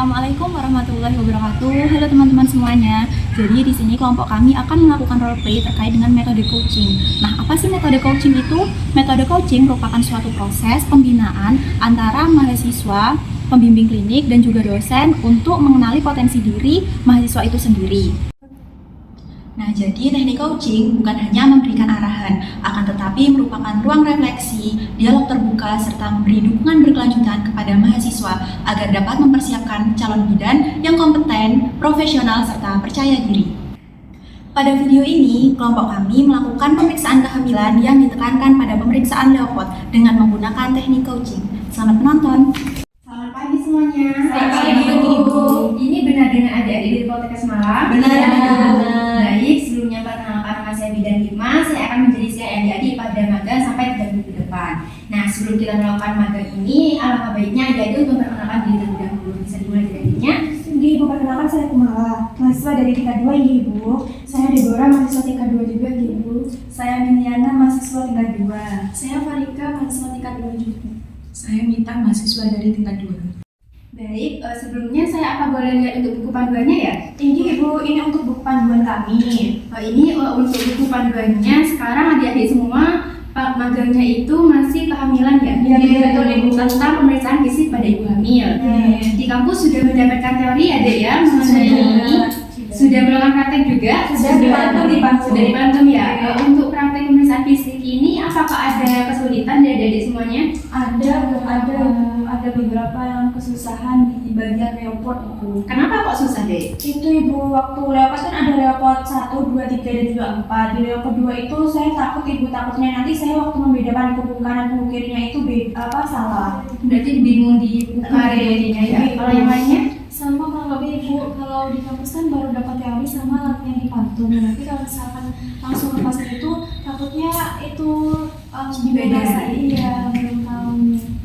Assalamualaikum warahmatullahi wabarakatuh. Halo teman-teman semuanya. Jadi di sini kelompok kami akan melakukan role play terkait dengan metode coaching. Nah, apa sih metode coaching itu? Metode coaching merupakan suatu proses pembinaan antara mahasiswa, pembimbing klinik, dan juga dosen untuk mengenali potensi diri mahasiswa itu sendiri. Nah, jadi teknik coaching bukan hanya memberikan arahan, akan tetapi merupakan ruang refleksi, dialog terbuka, serta memberi dukungan berkelanjutan kepada mahasiswa agar dapat mempersiapkan calon bidan yang kompeten, profesional, serta percaya diri. Pada video ini, kelompok kami melakukan pemeriksaan kehamilan yang ditekankan pada pemeriksaan Leopold dengan menggunakan teknik coaching. Selamat menonton! Selamat pagi semuanya. Selamat pagi, Ibu. Ini benar dengan adik-adik dari Poltekkes Malang? Benar. Baik, sebelumnya perkenalkan nama saya Bidan Hikmah. Saya akan menjadi si adik-adik pada magang sampai 3 minggu ke depan. Nah, sebelum kita melakukan magang ini, alangkah baiknya adik-adik untuk memperkenalkan diri terlebih dahulu. Bisa dimulai dari adiknya. Ibu, perkenalkan saya Kumala, mahasiswa dari tingkat 2 ini Ibu. Saya Deborah, mahasiswa tingkat 2 juga Ibu. Saya Miliana, mahasiswa tingkat 2. Saya Farika, mahasiswa tingkat 2 juga. Saya Mita, mahasiswa dari tingkat 2. Baik, sebelumnya saya apa boleh lihat untuk buku panduannya ya? Ini Ibu, ini untuk buku panduan kami. Ini untuk buku panduannya. Sekarang adik-adik semua magangnya itu masih kehamilan ya? Iya, betul, Ibu. Tentang pemeriksaan fisik pada ibu hamil. Di kampus sudah mendapatkan teori adik ya mengenai ini. Sudah melakukan praktek juga? Sudah dipantum ya. Untuk praktek pemeriksaan fisik ini apakah ada kesulitan dari adik semuanya? Ada beberapa yang kesusahan di bagian Leopold itu. Kenapa kok susah deh? Itu Ibu, waktu Leopold kan ada Leopold 1, 2, 3, dan juga 4. Di Leopold 2 itu saya takut Ibu, takutnya nanti saya waktu membedakan kuku kanan kuku kirinya itu salah. Berarti bingung di buka realinya ya? Kalau yang lainnya? Sama kurang lebih Ibu, kalau di kampus kan baru dapat teori sama latihan di pantun. Nanti kalau misalkan langsung ke pasar itu takutnya itu Beda. Iya, belum tahu.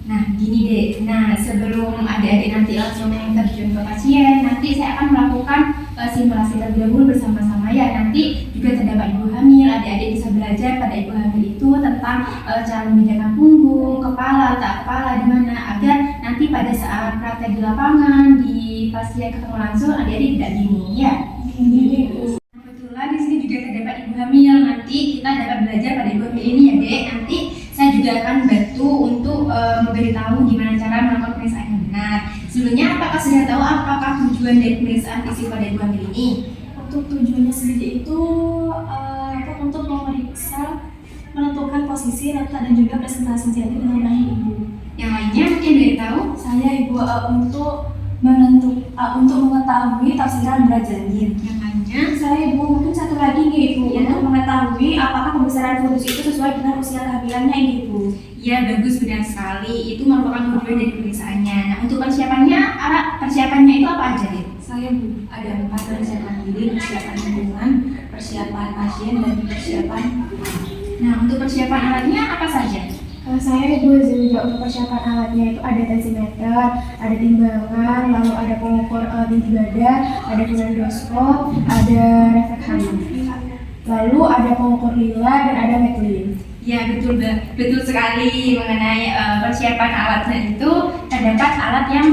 Nah, gini deh. Nah, sebelum adik-adik nanti langsung terjun ke pasien, nanti saya akan melakukan simulasi terlebih dahulu bersama-sama ya. Nanti juga terdapat ibu hamil, adik-adik bisa belajar pada ibu hamil itu tentang cara membedakan punggung, kepala, letak kepala di mana agar nanti pada saat praktek di lapangan, di pasien ketemu langsung, adik-adik tidak bingung ya. Kebetulan di sini juga terdapat ibu hamil. Nanti kita dapat belajar pada ibu hamil ini ya, Dek. Nanti saya juga akan bantu untuk memberitahu gimana cara melakukan pemeriksaan yang benar. Sebelumnya, apakah sudah tahu apakah tujuan dari pemeriksaan fisik pada ibu hamil ini? Untuk tujuannya sendiri itu untuk menentukan posisi, letak, dan juga presentasi jadi dengan baik Ibu. Yang lainnya mungkin dari tahu? Saya Ibu untuk mengetahui tafsiran berat janin. Yang lainnya? Saya Ibu mungkin satu lagi nih Ibu, Ya. untuk mengetahui apakah pembesaran fundus itu sesuai dengan usia kehamilannya ini Ibu. Ya, bagus, benar sekali. Itu merupakan tujuan dari pemeriksaannya. Nah, untuk persiapannya itu apa aja, Dek? Saya ada 4: persiapan diri, persiapan lingkungan, persiapan pasien, dan persiapan. Nah, untuk persiapan alatnya apa saja? Saya Ibu juga untuk persiapan alatnya itu ada tensimeter, ada timbangan, lalu ada pengukur tinggi badan, ada funendoskop, ada refleks hamil. Lalu ada pengukur lila dan ada metlin. Ya, betul sekali mengenai persiapan alatnya itu terdapat alat yang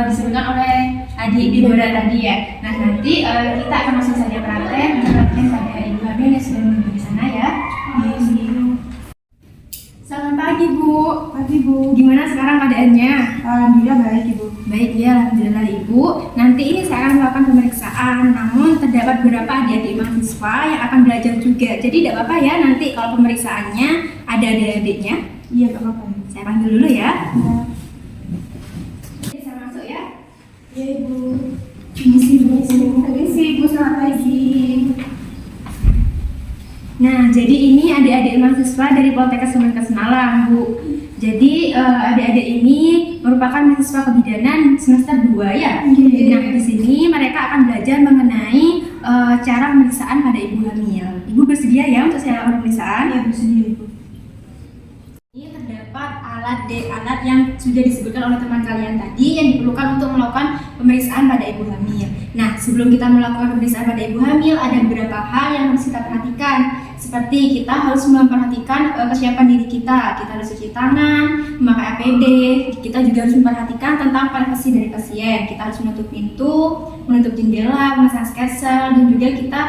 disebutkan oleh adik Deborah tadi ya. Nah, nanti kita akan langsung saja praktek pada ibu hamil yang sudah menunggu di sana ya. Selamat pagi Bu. Pagi Bu. Gimana sekarang keadaannya? Alhamdulillah baik Ibu. Baik ya, alhamdulillah Ibu. Nanti ini saya akan melakukan pemeriksaan, namun terdapat beberapa adik-adik mahasiswa yang akan belajar juga. Jadi tidak apa-apa ya nanti kalau pemeriksaannya ada adik-adiknya. Iya, gak apa-apa. Saya panggil dulu ya. Ya. Bisa masuk ya. Iya Ibu. Permisi Ibu, selamat pagi. Nah, jadi ini adik-adik mahasiswa dari Poltekkes Malang, Bu. Jadi adik-adik ini merupakan mahasiswa kebidanan semester 2 ya. Nah, di sini mereka akan belajar mengenai cara pemeriksaan pada ibu hamil. Ibu bersedia ya untuk saya lakukan pemeriksaan? Iya, bersedia Ibu. Ini terdapat alat yang sudah disebutkan oleh teman kalian tadi yang diperlukan untuk melakukan pemeriksaan pada ibu hamil. Nah, sebelum kita melakukan pemeriksaan pada ibu hamil, ada beberapa hal yang harus kita perhatikan. seperti kita harus memperhatikan kesiapan diri kita harus cuci tangan, memakai APD, kita juga harus memperhatikan tentang privasi dari pasien, kita harus menutup pintu, menutup jendela, memasang skarsel, dan juga kita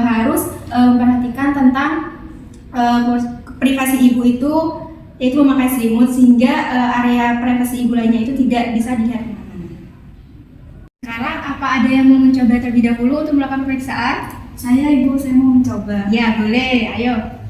harus memperhatikan tentang privasi ibu itu, yaitu memakai selimut sehingga area privasi ibu lainnya itu tidak bisa dilihat kemana-mana. Sekarang apa ada yang mau mencoba terlebih dahulu untuk melakukan pemeriksaan? Saya Ibu, saya mau mencoba. Ya boleh, ayo.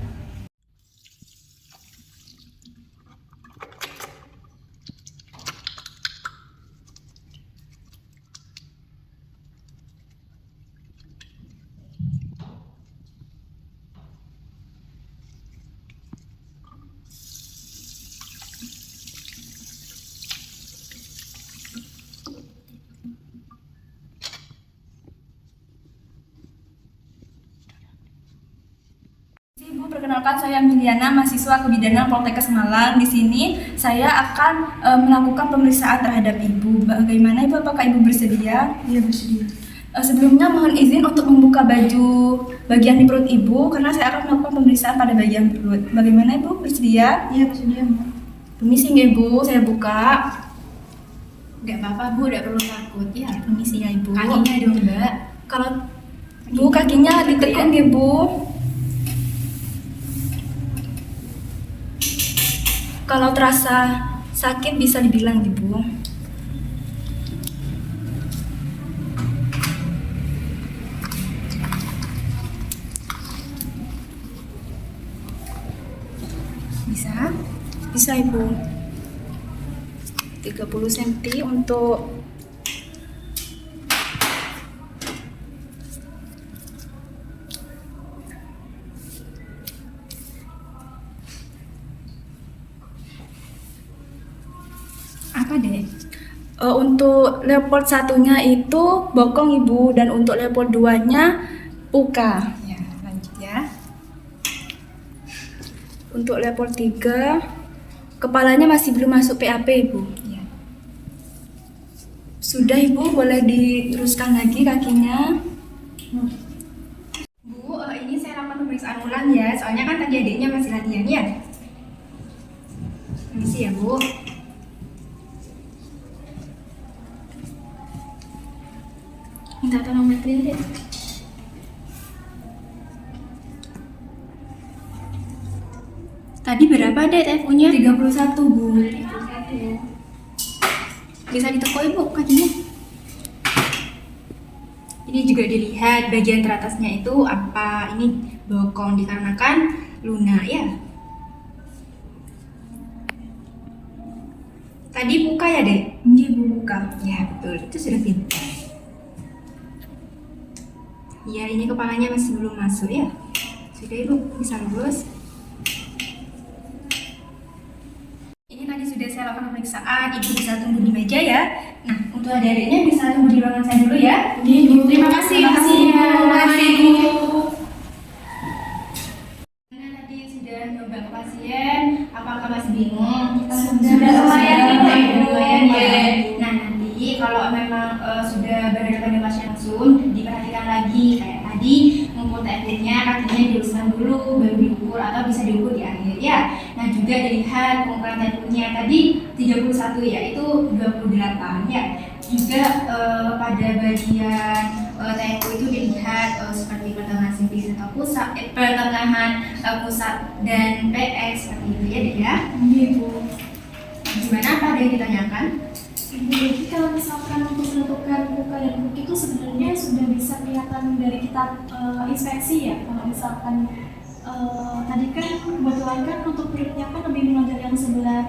Ibu, perkenalkan saya Emiliana, mahasiswa kebidanan Poltekkes Malang. Di sini saya akan melakukan pemeriksaan terhadap Ibu. Bagaimana Ibu? Apakah Ibu bersedia? Iya, bersedia. Sebelumnya mohon izin untuk membuka baju bagian di perut Ibu karena saya akan melakukan pemeriksaan pada bagian perut. Bagaimana Ibu? Bersedia? Iya, bersedia, Mbak. Permisi nggih, Ibu, saya buka. Tidak apa-apa Bu, tidak perlu takut ya. Permisi ya Ibu. Kakinya dong Mbak. Kalau Bu kakinya ditekuk nggih, Bu. Kalau terasa sakit bisa dibilang Ibu. Bisa? Bisa Ibu. 30 cm untuk Apa deh? untuk Leopold satunya itu bokong Ibu, dan untuk Leopold 2-nya puka. Ya, lanjut ya. Untuk Leopold 3 kepalanya masih belum masuk PAP Ibu. Ya. Sudah Ibu, boleh diteruskan lagi kakinya. Bu, ini saya lakukan pemeriksaan ulang ya. Soalnya kan tadi adiknya masih latihan ya. Permisi ya Bu. Minta tolong metrin deh. Tadi berapa deh TFU-nya? 31 Bu. Bisa ditekuk Ibu kakinya. Ini juga dilihat bagian teratasnya itu apa? Ini bokong dikarenakan lunak ya. Tadi buka ya Dek? Nggih Bu, buka. Ya betul, itu sudah pintar. Ya ini kepalanya masih belum masuk ya. Sudah Ibu, bisa lurus. Ini tadi sudah saya lakukan pemeriksaan, Ibu bisa tunggu di meja ya. Nah, untuk adik-adiknya bisa tunggu di ruangan saya dulu ya. Terima kasih. Terima kasih, Bu. Terima kasih, Bu. Bu. Nah, tadi sudah nyoba ke pasien, apakah masih bingung? Sudah lumayan, Bu. Lumayan ya. Nah, nanti kalau memang sudah berhadapan dengan pasien langsung, diperhatikan lagi kayak tadi, ngumpul TFD-nya, kakinya diluruskan dulu, baru diukur atau bisa diukur di akhir ya. Nah, juga dilihat pengukuran TFD-nya tadi 31 ya, itu 28 ya. Juga pada bagian TFD itu dilihat seperti pertengahan simpis atau pusat, pertengahan pusat dan PS seperti itu ya, Dek ya. Nggih Bu. Gimana, apa ada yang ditanyakan? Ibu, jadi kalau misalkan untuk menentukan buka dan buk itu sebenarnya sudah bisa kelihatan dari kita inspeksi ya. Kalau misalkan tadi kan kebetulan kan untuk perutnya kan lebih menonjol yang sebelah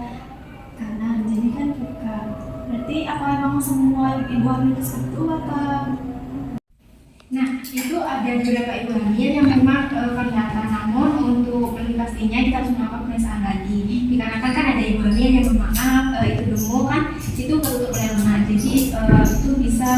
kanan, jadi kan buka. Berarti apa emang semua ibu hamil itu seperti itu apa? Nah, itu ada beberapa ibu hamil yang memang kelihatan, namun untuk lebih pastinya kita harus melakukan pemeriksaan lagi. Dikarenakan kan ada ibu hamil yang bermaaf itu gemuk kan, itu ketutup oleh lemak, jadi itu bisa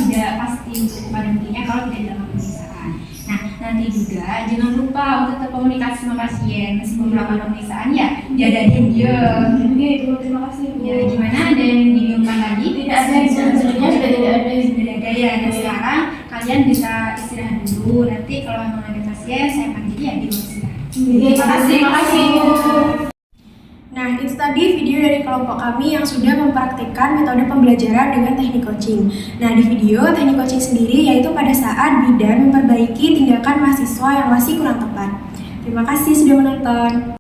tidak pasti untuk pada buktinya kalau tidak dilakukan pemeriksaan. Nah, nanti juga jangan lupa untuk tetap komunikasi sama pasien meskipun melakukan pemeriksaan ya, ada diam. Oke, Ibu, terima kasih. Bu. Ya, gimana? Ada yang dibingungkan lagi? Tidak ada, sebenarnya sudah tidak ada. Sudah ada ya. Nah, sekarang kalian bisa istirahat dulu. Bu. Nanti kalau memang ada pasien, saya panggil ya di ruang. Terima kasih, Bu. Nah, itu tadi video dari kelompok kami yang sudah mempraktikkan metode pembelajaran dengan teknik coaching. Nah, di video teknik coaching sendiri yaitu pada saat bidan memperbaiki tindakan mahasiswa yang masih kurang tepat. Terima kasih sudah menonton.